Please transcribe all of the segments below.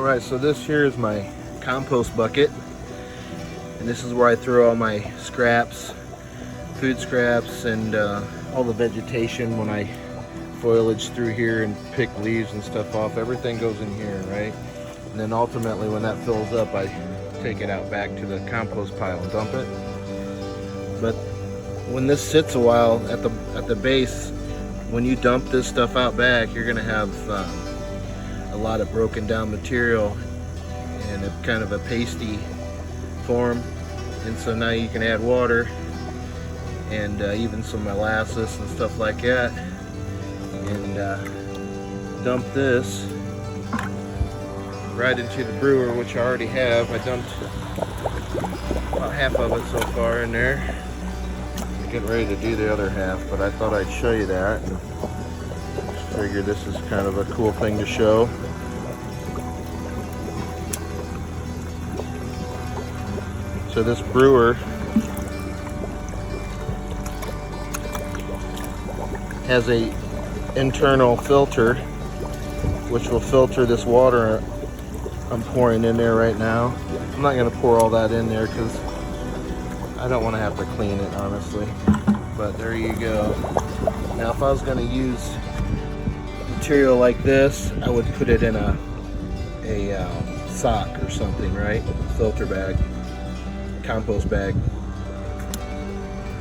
Alright, so this here is my compost bucket, and this is where I throw all my scraps, food scraps, and all the vegetation. When I foliage through here and pick leaves and stuff off, everything goes in here, right? And then ultimately when that fills up, I take it out back to the compost pile and dump it. But when this sits a while at the base, when you dump this stuff out back, you're gonna have a lot of broken down material and a kind of a pasty form. And so now you can add water and even some molasses and stuff like that, and dump this right into the brewer, which I already have. I dumped about half of it so far in there. I'm getting ready to do the other half, but I thought I'd show you that. And figure this is kind of a cool thing to show. So this brewer has a internal filter which will filter this water I'm pouring in there right now. I'm not going to pour all that in there because I don't want to have to clean it, honestly. But there you go. Now if I was going to use material like this, I would put it in a sock or something, right? Filter bag, compost bag.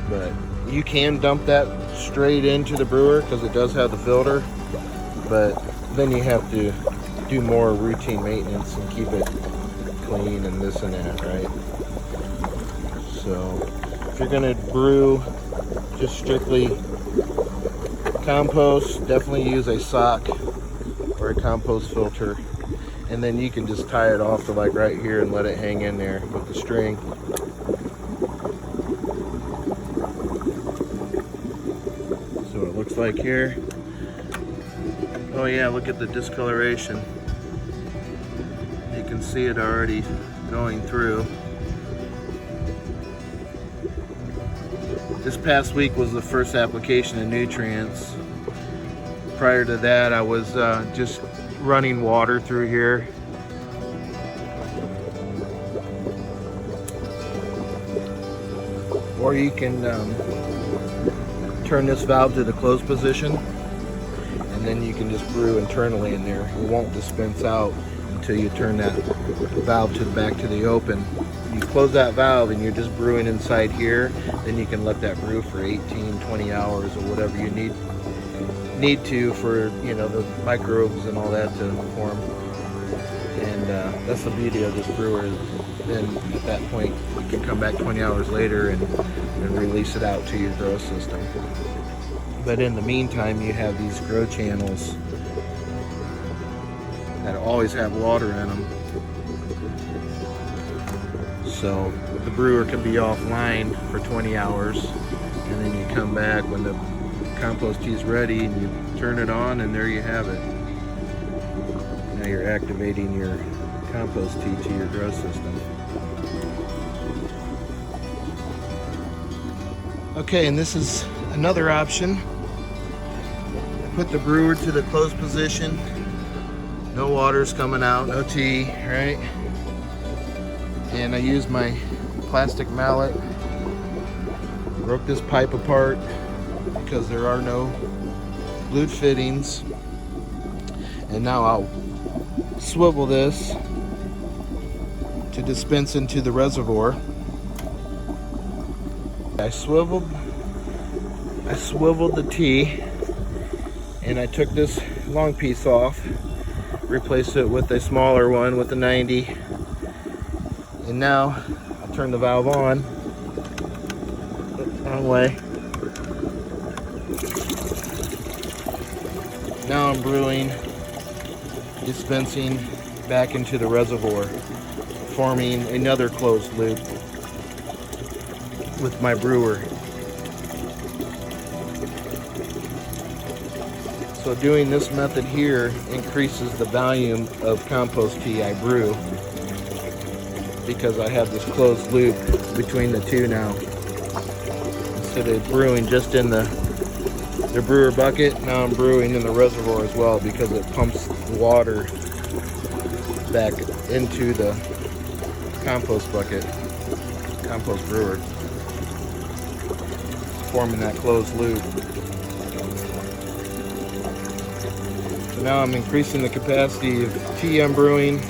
But you can dump that straight into the brewer because it does have the filter, but then you have to do more routine maintenance and keep it clean and this and that, right? So if you're gonna brew just strictly compost, definitely use a sock or a compost filter, and then you can just tie it off to like right here and let it hang in there with the string. So it looks like here. Oh yeah, look at the discoloration. You can see it already going through. This past week was the first application of nutrients. Prior to that, I was just running water through here. Or you can turn this valve to the closed position, and then you can just brew internally in there. It won't dispense out until you turn that valve back to the open. You close that valve and you're just brewing inside here, then you can let that brew for 18, 20 hours or whatever you need to for, you know, the microbes and all that to form. And that's the beauty of this brewer. Then at that point you can come back 20 hours later and release it out to your grow system. But in the meantime, you have these grow channels that always have water in them. So the brewer can be offline for 20 hours, and then you come back when the compost tea is ready and you turn it on, and there you have it. Now you're activating your compost tea to your grow system. Okay, and this is another option. Put the brewer to the closed position. No water's coming out, no tea, right? And I used my plastic mallet, broke this pipe apart because there are no glued fittings. And now I'll swivel this to dispense into the reservoir. I swiveled the tea, and I took this long piece off, replaced it with a smaller one with a 90, and now I'll turn the valve on. Wrong way. Now I'm brewing, dispensing back into the reservoir, forming another closed loop with my brewer. So doing this method here increases the volume of compost tea I brew because I have this closed loop between the two now. Instead of brewing just in the brewer bucket, now I'm brewing in the reservoir as well because it pumps water back into the compost bucket, compost brewer, forming that closed loop. So now I'm increasing the capacity of tea I'm brewing,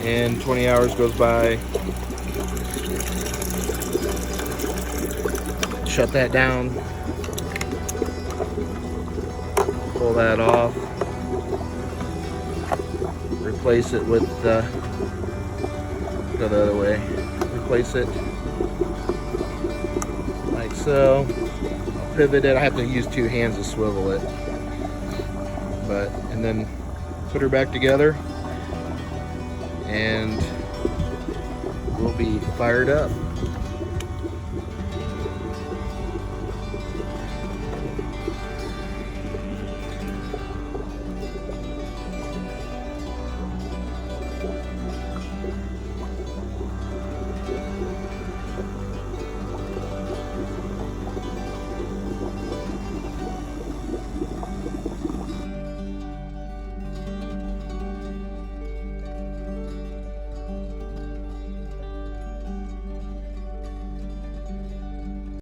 and 20 hours goes by. Shut that down, pull that off, replace it with go the other way, replace it like so. I'll pivot it. I have to use 2 hands to swivel it, and then put her back together, and we'll be fired up.